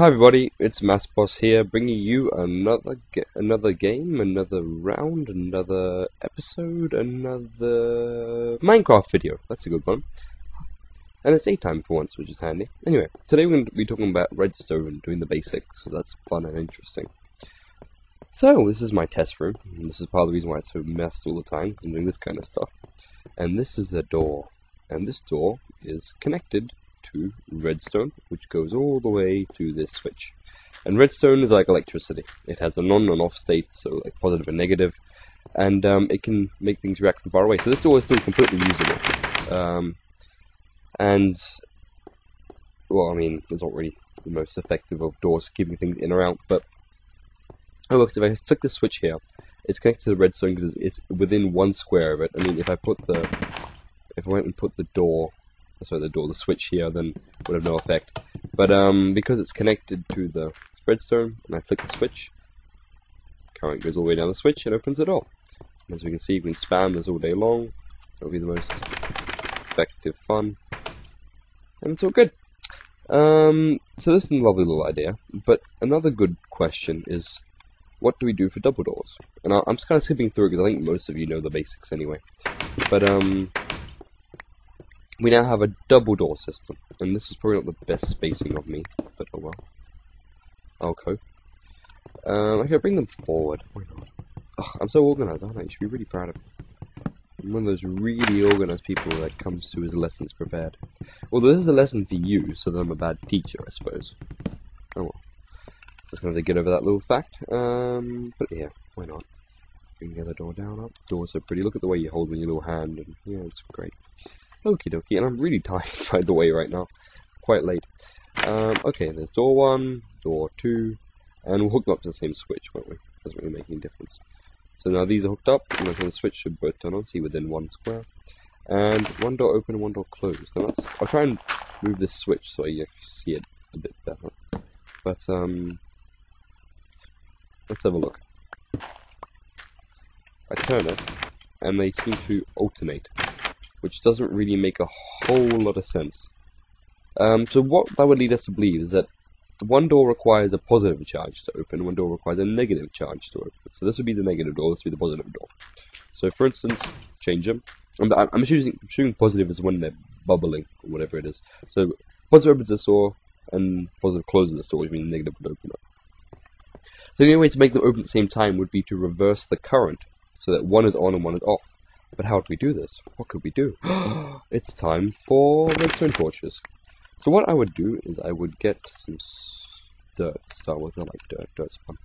Hi everybody, it's Mastbos here, bringing you another game, another round, another episode, another Minecraft video. That's a good one. And it's daytime for once, which is handy. Anyway, today we're going to be talking about Redstone and doing the basics, so that's fun and interesting. So, this is my test room, and this is part of the reason why it's so messed all the time, because I'm doing this kind of stuff. And this is a door, and this door is connected to redstone, which goes all the way to this switch. And redstone is like electricity. It has an on and off state, so like positive and negative, and it can make things react from far away. So this door is still completely usable. And well, I mean, it's not really the most effective of doors for keeping things in or out. But oh look, if I flick the switch here, it's connected to the redstone because it's within 1 square of it. I mean, if I went and put the switch here, then it would have no effect. But because it's connected to the redstone, and I flick the switch, current goes all the way down the switch and opens it all. And as we can see, we can spam this all day long. That'll be the most effective fun, and it's all good. So this is a lovely little idea. But another good question is, what do we do for double doors? And I'm just kind of skipping through it because I think most of you know the basics anyway. But we now have a double door system, and this is probably not the best spacing of me, but oh well. Okay. I bring them forward. Why not? Oh, I'm so organized, aren't I? You should be really proud of me. I'm one of those really organized people that comes to his lessons prepared. Although this is a lesson for you, so that I'm a bad teacher, I suppose. Oh well. Just gonna have to get over that little fact. Put it here. Why not? Bring the other door down, up. Door's so pretty. Look at the way you hold it in your little hand, and yeah, it's great. Okie dokie, and I'm really tired, by the way, right now. It's quite late. Okay, there's door 1, door 2, and we'll hook them up to the same switch, won't we? Doesn't really make any difference. So now these are hooked up, and the switch should both turn on, see within 1 square. And 1 door open and 1 door closed. Now I'll try and move this switch so you actually see it a bit better. But, let's have a look. I turn it, and they seem to alternate, which doesn't really make a whole lot of sense. So what that would lead us to believe is that 1 door requires a positive charge to open, 1 door requires a negative charge to open. So this would be the negative door, this would be the positive door. So for instance, change them. I'm assuming positive is when they're bubbling, or whatever it is. So positive opens this door, and positive closes this door, which means negative would open up. So the only way to make them open at the same time would be to reverse the current, so that 1 is on and 1 is off. But how do we do this? What could we do? It's time for redstone torches. So what I would do is I would get some dirt to start with. I like dirt. Dirt's fun.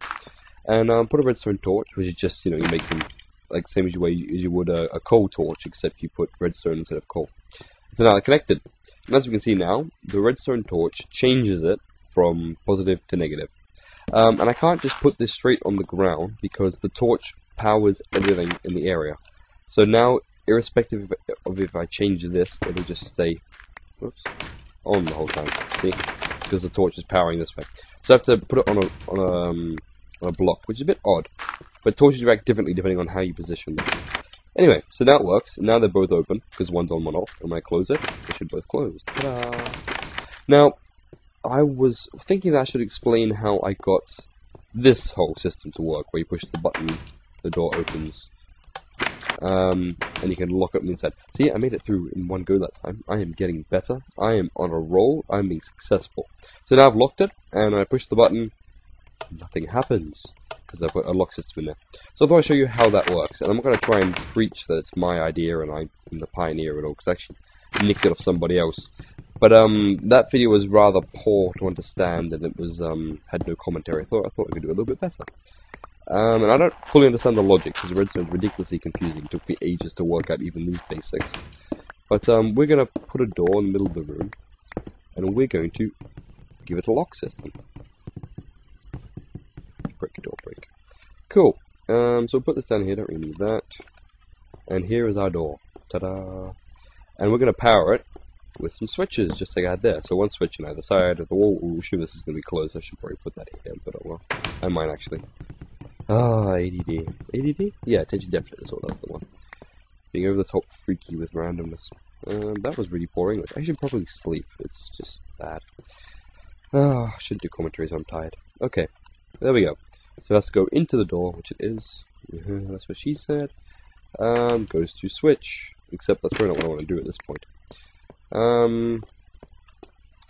And put a redstone torch, which is just, you make them like same as you would a coal torch, except you put redstone instead of coal. So now they're connected. And as we can see now, the redstone torch changes it from positive to negative. And I can't just put this straight on the ground because the torch powers everything in the area. So now, irrespective of if I change this, it'll just stay on the whole time. See, because the torch is powering this way. So I have to put it on a block, which is a bit odd. But torches react differently depending on how you position them. Anyway, so now it works. Now they're both open because one's on, one off. And when I close it, they should both close. Ta-da! Now, I was thinking that I should explain how I got this whole system to work, where you push the button, the door opens. And you can lock it on the inside. See, I made it through in 1 go that time. I am getting better. I am on a roll. I'm being successful. So now I've locked it, and I push the button. Nothing happens, because I put a lock system in there. So I thought I'd show you how that works. And I'm not going to try and preach that it's my idea and I'm the pioneer of it all, because I actually nicked it off somebody else. But that video was rather poor to understand, and it was had no commentary. I thought I could do a little bit better. And I don't fully understand the logic, because redstone is ridiculously confusing. It took me ages to work out even these basics. But we're going to put a door in the middle of the room, and we're going to give it a lock system. Break, door, break. Cool. So we'll put this down here, don't really need that. And here is our door. Ta-da! And we're going to power it with some switches, just like I had there. So 1 switch on either side of the wall. Ooh, sure, this is going to be closed. I should probably put that here, but oh well. I might actually. ADD. ADD? Yeah, attention deficit is what that's the one. Being over the top freaky with randomness. That was really boring. I should probably sleep. It's just bad. I should do commentaries, I'm tired. Okay, there we go. So let's go into the door, which it is. That's what she said. Goes to switch, except that's probably not what I want to do at this point.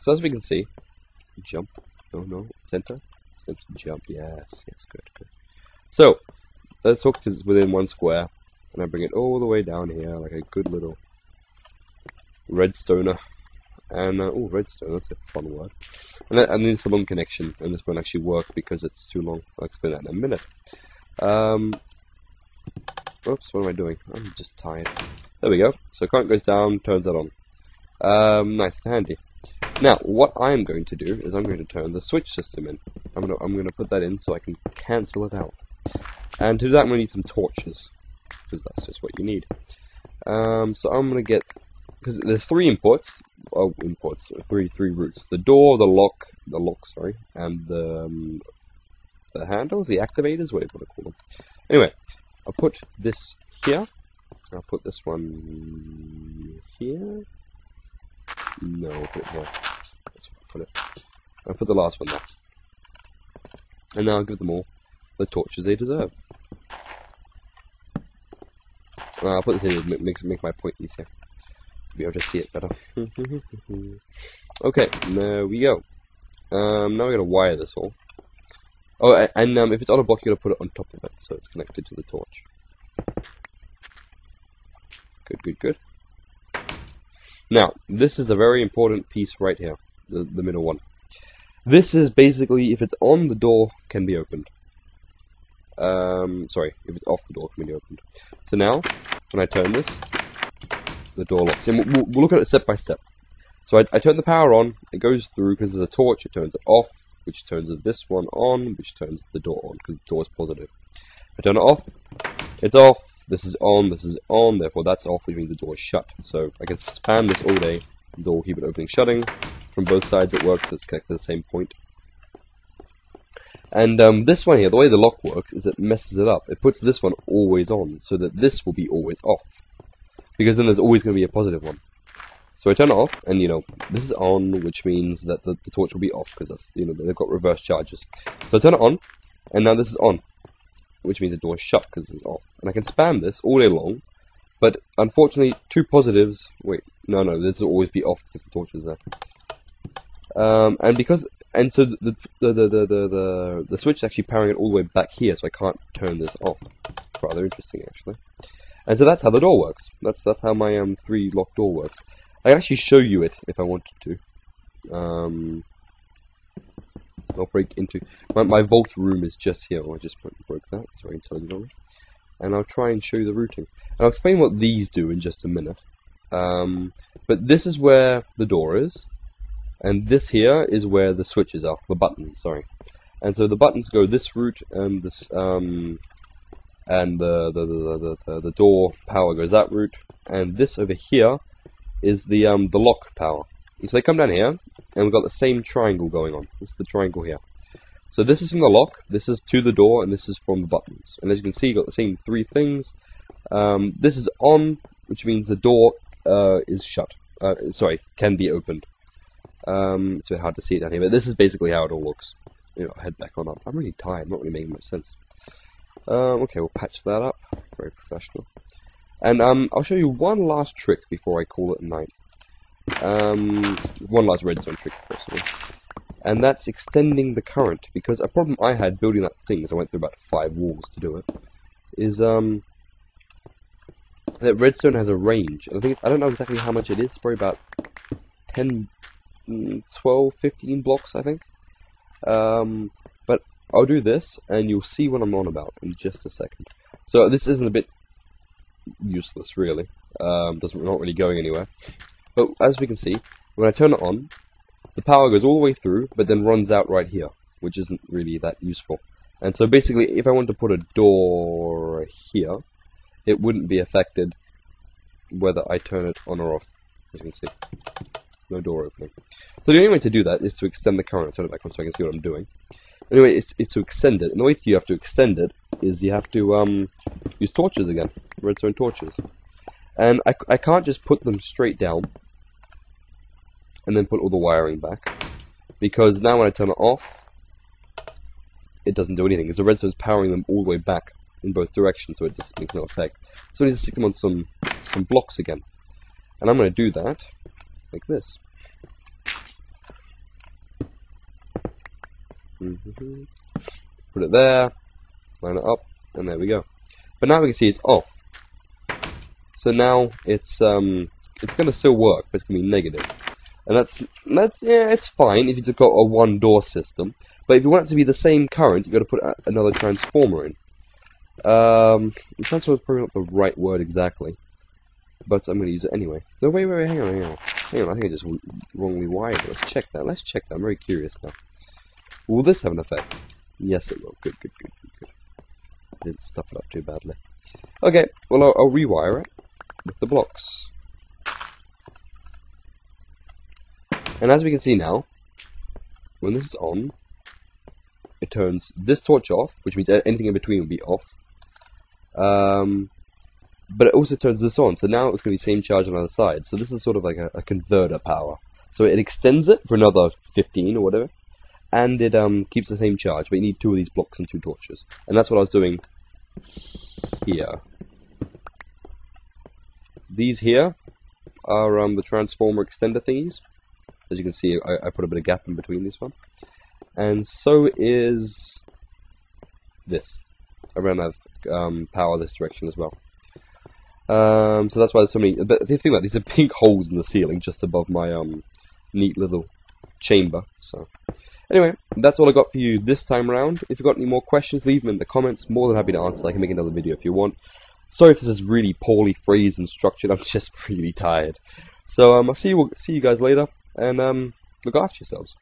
So as we can see, jump. No, center. Jump. Yes, good. So let's hook is within one square, and I bring it all the way down here like a good little redstoner. And oh, redstone, that's a fun word. And it's a long connection, and this won't actually work because it's too long. I'll explain that in a minute. Oops, what am I doing? I'm just tired. There we go. So current goes down, turns that on. Nice and handy. Now, what I'm going to do is I'm going to turn the switch system in. I'm going to put that in so I can cancel it out. And to do that, I'm going to need some torches, because that's just what you need. So I'm going to get, because there's three three routes: the door, the lock, and the handles, the activators, whatever you want to call them. Anyway, I'll put this here. I'll put this one here. No, I'll put it here. That's where I'll put it. I'll put the last one there. And now I'll give them all the torches they deserve. I'll put this here to make my point easier. To be able to see it better. Okay, there we go. Now we're going to wire this all. Oh, and if it's on a block, you're going to put it on top of it, so it's connected to the torch. Good. Now, this is a very important piece right here, the middle one. This is basically, if it's on, the door can be opened. Sorry, if it's off, the door can be opened. So now, when I turn this, the door locks. And we'll look at it step by step. So I turn the power on, it goes through, because there's a torch, it turns it off, which turns this one on, which turns the door on, because the door is positive. I turn it off, it's off, this is on, therefore that's off, which means the door is shut. So I can spam this all day, the door will keep it opening, shutting. From both sides it works, so it's connected to the same point. And this one here, the way the lock works is it messes it up. It puts this one always on, so that this will be always off. Because then there's always going to be a positive one. So I turn it off, and this is on, which means that the torch will be off, because that's, they've got reverse charges. So I turn it on, and now this is on, which means the door is shut, because this is off. And I can spam this all day long, but unfortunately, two positives, no, this will always be off, because the torch is there. And so the switch is actually powering it all the way back here, so I can't turn this off. Rather interesting, actually. And so that's how the door works. That's how my 3-lock door works. I can actually show you it if I wanted to. I'll break into my vault room is just here. I just broke that. It's very intelligent. And I'll try and show you the routing. And I'll explain what these do in just a minute. But this is where the door is, and this here is where the switches are. The buttons, sorry. And so the buttons go this route, and this and the door power goes that route, and this over here is the lock power. So they come down here, and we've got the same triangle going on. This is the triangle here. So this is from the lock, this is to the door, and this is from the buttons. And as you can see, you've got the same 3 things. This is on, which means the door is shut. Sorry, can be opened. It's a bit hard to see it down here, but this is basically how it all looks. I'll head back on up. I'm really tired, not really making much sense. Okay, we'll patch that up. Very professional. And I'll show you one last trick before I call it a night. One last redstone trick, possibly. And that's extending the current. Because a problem I had building that thing, as I went through about 5 walls to do it, is that redstone has a range. And I don't know exactly how much it is. It's probably about 10, 12, 15 blocks, I think. But I'll do this, and you'll see what I'm on about in just a second. So this isn't a bit useless, really. Not really going anywhere. But as we can see, when I turn it on, the power goes all the way through, but then runs out right here, which isn't really that useful. And so basically, if I want to put a door here, it wouldn't be affected whether I turn it on or off. As you can see, no door opening. So the only way to do that is to extend the current. I'll turn it back on so I can see what I'm doing. Anyway, it's to extend it. And the way you have to extend it is you have to use torches again, redstone torches. And I can't just put them straight down and then put all the wiring back. because now when I turn it off, it doesn't do anything, because the redstone is powering them all the way back in both directions, so it just makes no effect. So I need to stick them on some blocks again. And I'm going to do that like this. Put it there, line it up, and there we go. But now we can see it's off. So now it's going to still work, but it's going to be negative. And that's yeah, it's fine if you've just got a one door system. But if you want it to be the same current, you've got to put another transformer in. Transformer is probably not the right word exactly, but I'm going to use it anyway. No, wait, hang on. I think I just wrongly wired it. Let's check that. I'm very curious now. Will this have an effect? Yes, it will. Good. Didn't stuff it up too badly. Okay, well, I'll rewire it with the blocks. And as we can see now, when this is on, it turns this torch off, which means anything in between will be off. But it also turns this on, so now it's going to be same charge on the other side. So this is sort of like a converter power. So it extends it for another 15 or whatever, and it keeps the same charge, but you need 2 of these blocks and 2 torches. And that's what I was doing here. These here are the transformer extender thingies. As you can see, I put a bit of gap in between these one. And so is this. I ran out of power this direction as well. So that's why there's so many. But the thing about these are pink holes in the ceiling just above my neat little chamber. So anyway, that's all I got for you this time around. If you've got any more questions, leave them in the comments. More than happy to answer. I can make another video if you want. Sorry if this is really poorly phrased and structured. I'm just really tired. So I'll see you guys later, and look after yourselves.